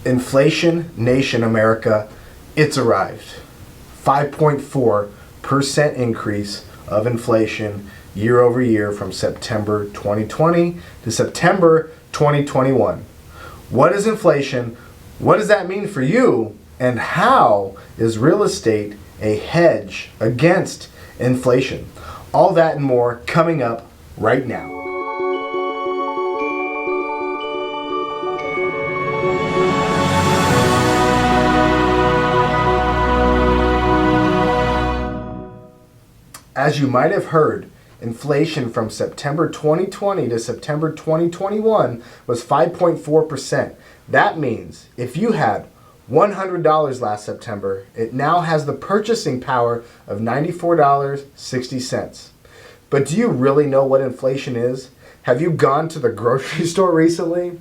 Inflation Nation America, it's arrived. 5.4% increase of inflation year over year from September 2020 to September 2021. What is inflation? What does that mean for you? And how is real estate a hedge against inflation? All that and more coming up right now. As you might have heard, inflation from September 2020 to September 2021 was 5.4%. That means if you had $100 last September, it now has the purchasing power of $94.60. But do you really know what inflation is? Have you gone to the grocery store recently?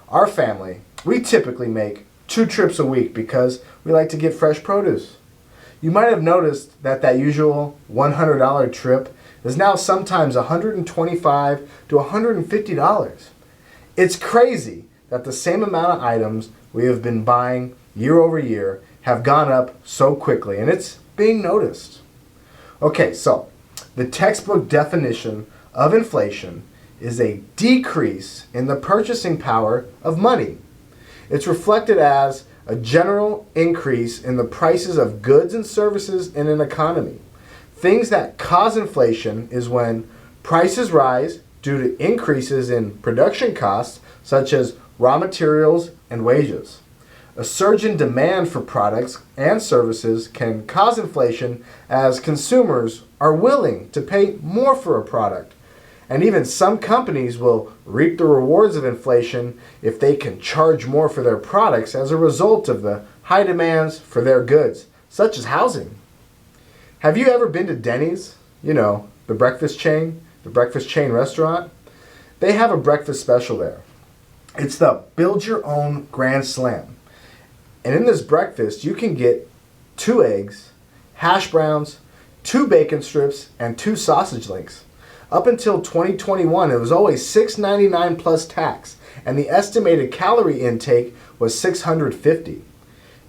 Our family, we typically make 2 trips a week because we like to get fresh produce. You might have noticed that usual $100 trip is now sometimes $125 to $150. It's crazy that the same amount of items we have been buying year over year have gone up so quickly, and it's being noticed. Okay, so the textbook definition of inflation is a decrease in the purchasing power of money. It's reflected as a general increase in the prices of goods and services in an economy. Things that cause inflation is when prices rise due to increases in production costs, such as raw materials and wages. A surge in demand for products and services can cause inflation as consumers are willing to pay more for a product. And even some companies will reap the rewards of inflation if they can charge more for their products as a result of the high demands for their goods, such as housing. Have you ever been to Denny's? You know, the breakfast chain restaurant? They have a breakfast special there. It's the Build Your Own Grand Slam. And in this breakfast, you can get 2 eggs, hash browns, 2 bacon strips, and 2 sausage links. Up until 2021, it was always $6.99 plus tax, and the estimated calorie intake was 650.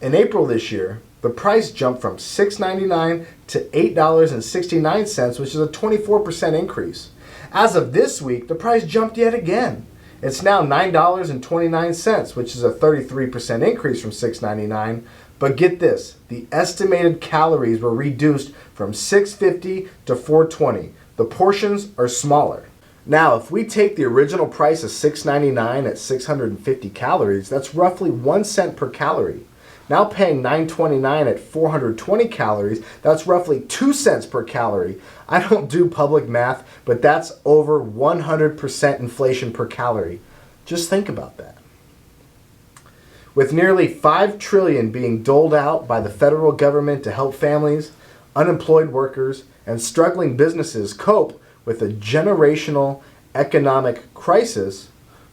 In April this year, the price jumped from $6.99 to $8.69, which is a 24% increase. As of this week, the price jumped yet again. It's now $9.29, which is a 33% increase from $6.99. But get this, the estimated calories were reduced from 650 to 420. The portions are smaller. Now, if we take the original price of $6.99 at 650 calories, that's roughly 1 cent per calorie. Now paying $9.29 at 420 calories, that's roughly 2 cents per calorie. I don't do public math, but that's over 100% inflation per calorie. Just think about that. With nearly $5 trillion being doled out by the federal government to help families, unemployed workers, and struggling businesses cope with a generational economic crisis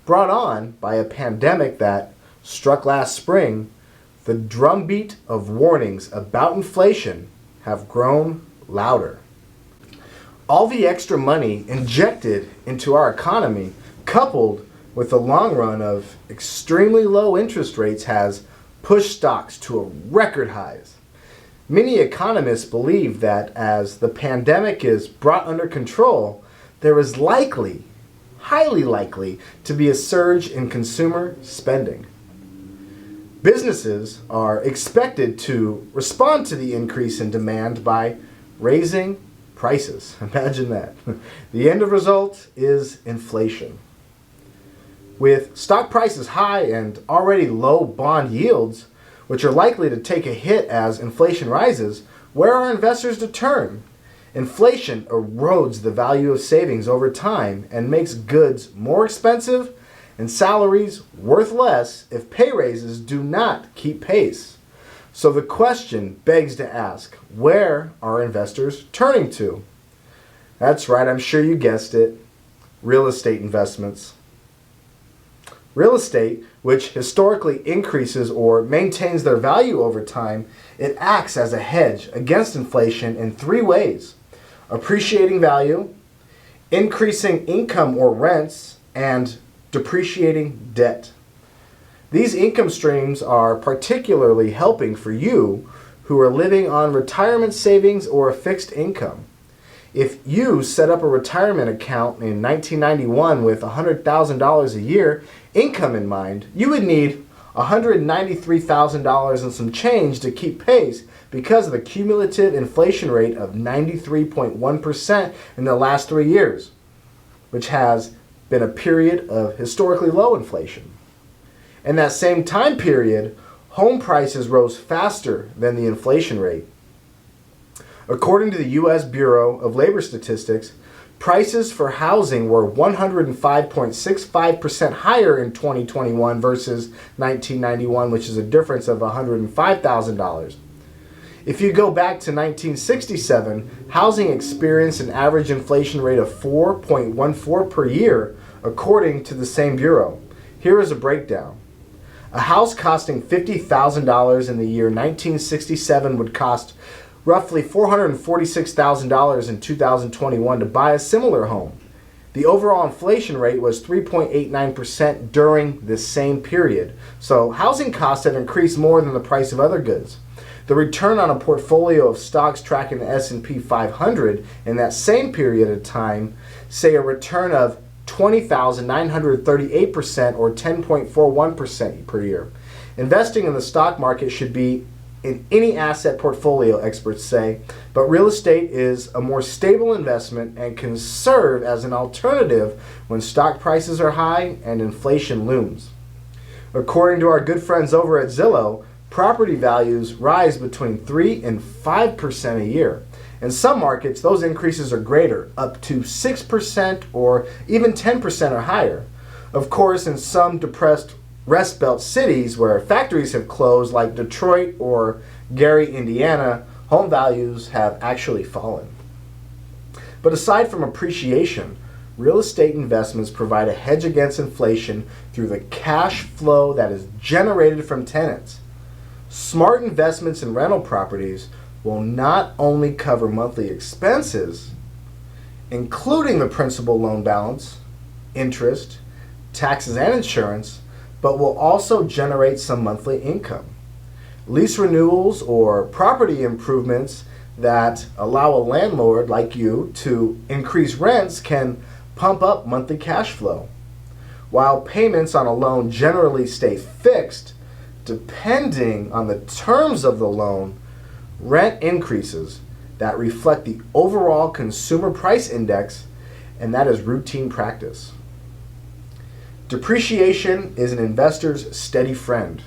brought on by a pandemic that struck last spring, the drumbeat of warnings about inflation have grown louder. All the extra money injected into our economy, coupled with the long run of extremely low interest rates, has pushed stocks to record highs. Many economists believe that as the pandemic is brought under control, there is likely, highly likely, to be a surge in consumer spending. Businesses are expected to respond to the increase in demand by raising prices. Imagine that. The end result is inflation. With stock prices high and already low bond yields, which are likely to take a hit as inflation rises, where are investors to turn? Inflation erodes the value of savings over time and makes goods more expensive and salaries worth less if pay raises do not keep pace. So the question begs to ask, where are investors turning to? That's right, I'm sure you guessed it, real estate investments. Real estate, which historically increases or maintains their value over time, it acts as a hedge against inflation in 3 ways: appreciating value, increasing income or rents, and depreciating debt. These income streams are particularly helping for you who are living on retirement savings or a fixed income. If you set up a retirement account in 1991 with $100,000 a year income in mind, you would need $193,000 and some change to keep pace because of the cumulative inflation rate of 93.1% in the last 3 years, which has been a period of historically low inflation. In that same time period, home prices rose faster than the inflation rate. According to the U.S. Bureau of Labor Statistics, prices for housing were 105.65% higher in 2021 versus 1991, which is a difference of $105,000. If you go back to 1967, housing experienced an average inflation rate of 4.14 per year, according to the same bureau. Here is a breakdown. A house costing $50,000 in the year 1967 would cost roughly $446,000 in 2021 to buy a similar home. The overall inflation rate was 3.89% during this same period. So housing costs have increased more than the price of other goods. The return on a portfolio of stocks tracking the S&P 500 in that same period of time, say a return of 20,938% or 10.41% per year. Investing in the stock market should be in any asset portfolio, experts say, but real estate is a more stable investment and can serve as an alternative when stock prices are high and inflation looms. According to our good friends over at Zillow, property values rise between 3 and 5% a year. In some markets, those increases are greater, up to 6% or even 10% or higher. Of course, in some depressed Rust Belt cities where factories have closed, like Detroit or Gary, Indiana, home values have actually fallen. But aside from appreciation, real estate investments provide a hedge against inflation through the cash flow that is generated from tenants. Smart investments in rental properties will not only cover monthly expenses, including the principal loan balance, interest, taxes, and insurance, but will also generate some monthly income. Lease renewals or property improvements that allow a landlord like you to increase rents can pump up monthly cash flow. While payments on a loan generally stay fixed, depending on the terms of the loan, rent increases that reflect the overall consumer price index, and that is routine practice. Depreciation is an investor's steady friend.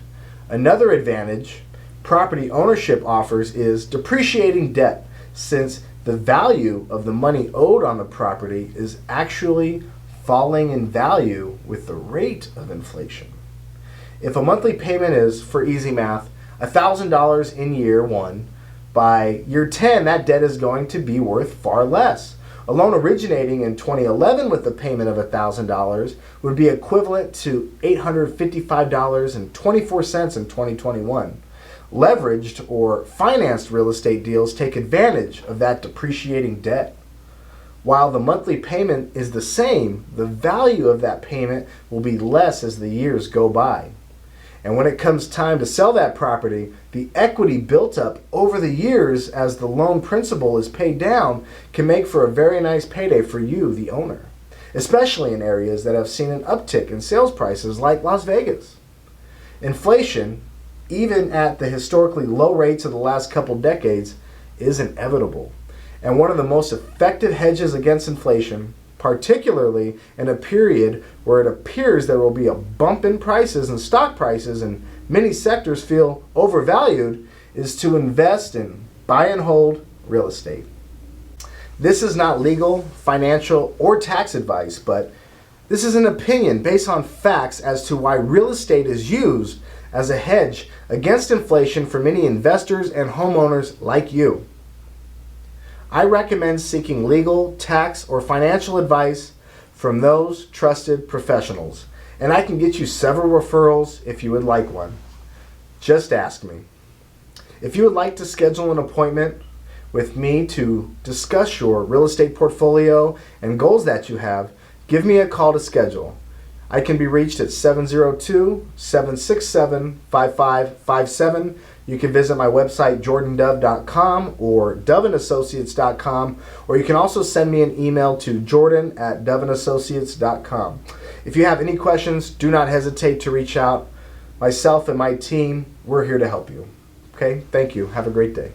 Another advantage property ownership offers is depreciating debt, since the value of the money owed on the property is actually falling in value with the rate of inflation. If a monthly payment is, for easy math, $1,000 in year 1, by year 10 that debt is going to be worth far less. A loan originating in 2011 with a payment of $1,000 would be equivalent to $855.24 in 2021. Leveraged or financed real estate deals take advantage of that depreciating debt. While the monthly payment is the same, the value of that payment will be less as the years go by. And when it comes time to sell that property, the equity built up over the years as the loan principal is paid down can make for a very nice payday for you, the owner, especially in areas that have seen an uptick in sales prices like Las Vegas. Inflation, even at the historically low rates of the last couple decades, is inevitable. And one of the most effective hedges against inflation, particularly in a period where it appears there will be a bump in prices and stock prices and many sectors feel overvalued, is to invest in buy and hold real estate. This is not legal, financial, or tax advice, but this is an opinion based on facts as to why real estate is used as a hedge against inflation for many investors and homeowners like you. I recommend seeking legal, tax, or financial advice from those trusted professionals, and I can get you several referrals if you would like one. Just ask me. If you would like to schedule an appointment with me to discuss your real estate portfolio and goals that you have, give me a call to schedule. I can be reached at 702-767-5557. You can visit my website, jordandove.com or doveandassociates.com, or you can also send me an email to jordan@doveandassociates.com. If you have any questions, do not hesitate to reach out. Myself and my team, we're here to help you. Okay? Thank you. Have a great day.